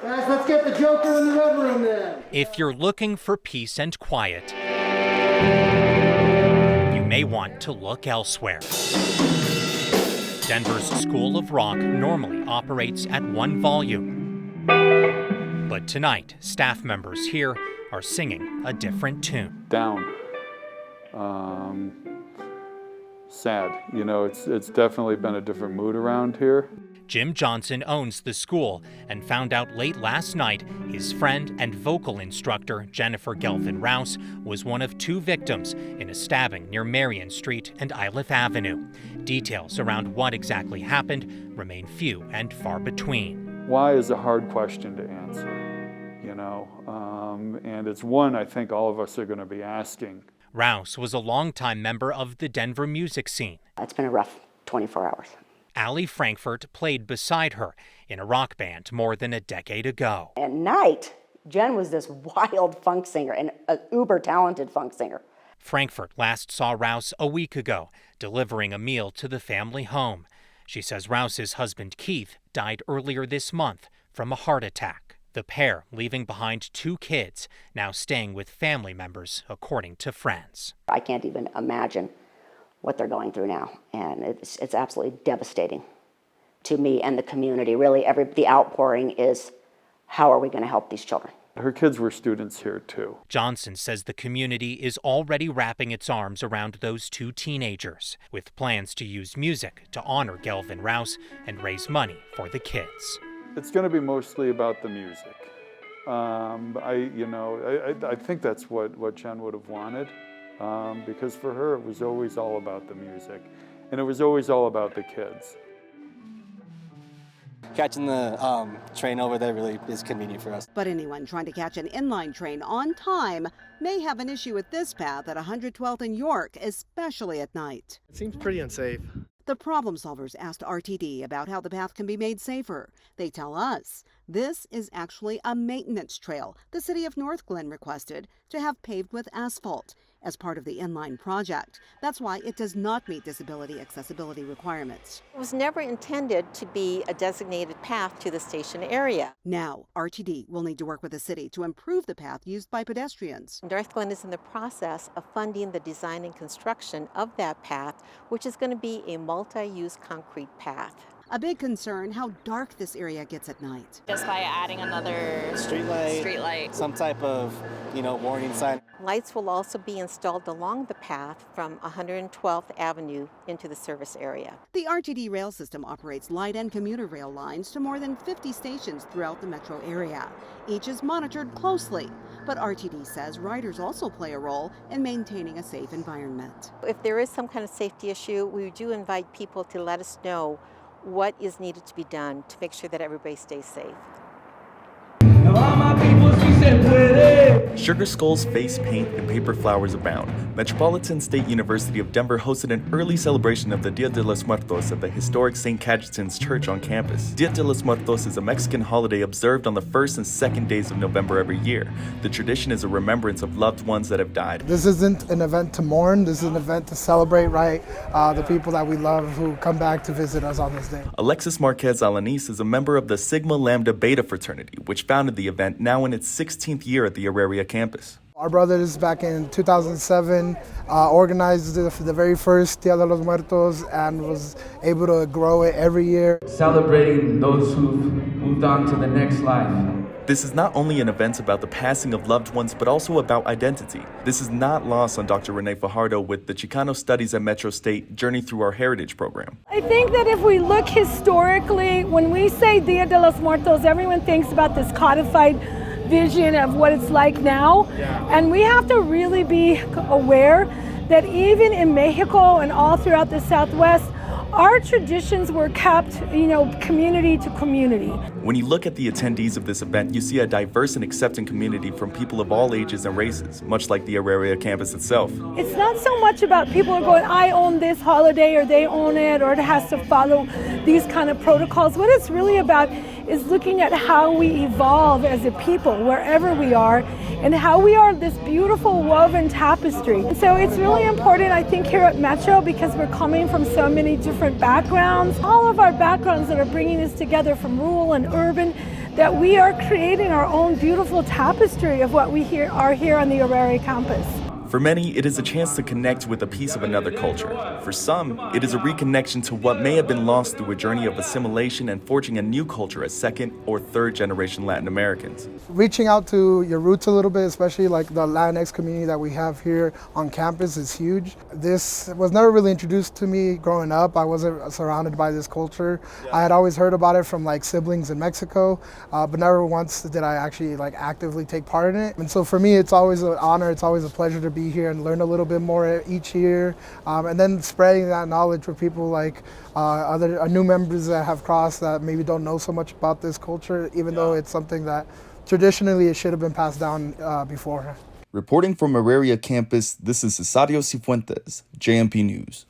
Guys, let's get the Joker in the red room then. If you're looking for peace and quiet, you may want to look elsewhere. Denver's School of Rock normally operates at one volume. But tonight, staff members here are singing a different tune. Down. Sad. You know, it's definitely been a different mood around here. Jim Johnson owns the school and found out late last night his friend and vocal instructor, Jennifer Gelvin Rouse, was one of 2 victims in a stabbing near Marion Street and Iliff Avenue. Details around what exactly happened remain few and far between. Why is a hard question to answer, you know, and it's one I think all of us are going to be asking. Rouse was a longtime member of the Denver music scene. It's been a rough 24 hours. Allie Frankfurt played beside her in a rock band more than a decade ago. At night, Jen was this wild funk singer and an uber talented funk singer. Frankfurt last saw Rouse a week ago, delivering a meal to the family home. She says Rouse's husband Keith died earlier this month from a heart attack. The pair leaving behind 2 kids, now staying with family members, according to friends. I can't even imagine what they're going through now, and it's absolutely devastating to me and the community. Really, the outpouring is, how are we going to help these children? Her kids were students here too. Johnson says the community is already wrapping its arms around those 2 teenagers, with plans to use music to honor Gelvin Rouse and raise money for the kids. It's going to be mostly about the music. I think that's what Jen would have wanted. Because for her, it was always all about the music, and it was always all about the kids. Catching the train over there really is convenient for us. But anyone trying to catch an inline train on time may have an issue with this path at 112th and York, especially at night. It seems pretty unsafe. The problem solvers asked RTD about how the path can be made safer. They tell us this is actually a maintenance trail the city of North Glen requested to have paved with asphalt as part of the inline project. That's why it does not meet disability accessibility requirements. It was never intended to be a designated path to the station area. Now, RTD will need to work with the city to improve the path used by pedestrians. North Glen is in the process of funding the design and construction of that path, which is going to be a multi-use concrete path. A big concern, how dark this area gets at night. Just by adding another street light. Some type of, warning sign. Lights will also be installed along the path from 112th Avenue into the service area. The RTD rail system operates light and commuter rail lines to more than 50 stations throughout the metro area. Each is monitored closely, but RTD says riders also play a role in maintaining a safe environment. If there is some kind of safety issue, we do invite people to let us know what is needed to be done to make sure that everybody stays safe. Sugar skulls, face paint, and paper flowers abound. Metropolitan State University of Denver hosted an early celebration of the Dia de los Muertos at the historic St. Cajetan's Church on campus. Dia de los Muertos is a Mexican holiday observed on the 1st and 2nd days of November every year. The tradition is a remembrance of loved ones that have died. This isn't an event to mourn, this is an event to celebrate, the people that we love who come back to visit us on this day. Alexis Marquez Alanis is a member of the Sigma Lambda Beta fraternity, which founded the event, now in its 16th year at the Auraria campus. Our brothers back in 2007 organized the very first Dia de los Muertos and was able to grow it every year. Celebrating those who've moved on to the next life. This is not only an event about the passing of loved ones, but also about identity. This is not lost on Dr. Renee Fajardo with the Chicano Studies at Metro State Journey Through Our Heritage program. I think that if we look historically, when we say Dia de los Muertos, everyone thinks about this codified vision of what it's like now. And we have to really be aware that even in Mexico and all throughout the Southwest, our traditions were kept, community to community. When you look at the attendees of this event, you see a diverse and accepting community from people of all ages and races, much like the Auraria campus itself. It's not so much about people going, I own this holiday, or they own it, or it has to follow these kind of protocols. What it's really about is looking at how we evolve as a people, wherever we are, and how we are this beautiful woven tapestry. And so it's really important, I think, here at Metro, because we're coming from so many different backgrounds. All of our backgrounds that are bringing us together, from rural and urban, that we are creating our own beautiful tapestry of what we are here on the Aurora campus. For many, it is a chance to connect with a piece of another culture. For some, it is a reconnection to what may have been lost through a journey of assimilation and forging a new culture as second or third generation Latin Americans. Reaching out to your roots a little bit, especially like the Latinx community that we have here on campus, is huge. This was never really introduced to me growing up. I wasn't surrounded by this culture. I had always heard about it from like siblings in Mexico, but never once did I actually like actively take part in it. And so for me, it's always an honor, it's always a pleasure to be here and learn a little bit more each year, and then spreading that knowledge for people like other new members that have crossed that maybe don't know so much about this culture, even though it's something that traditionally it should have been passed down before. Reporting from Auraria campus, this is Cesareo Sifuentes, JMP News.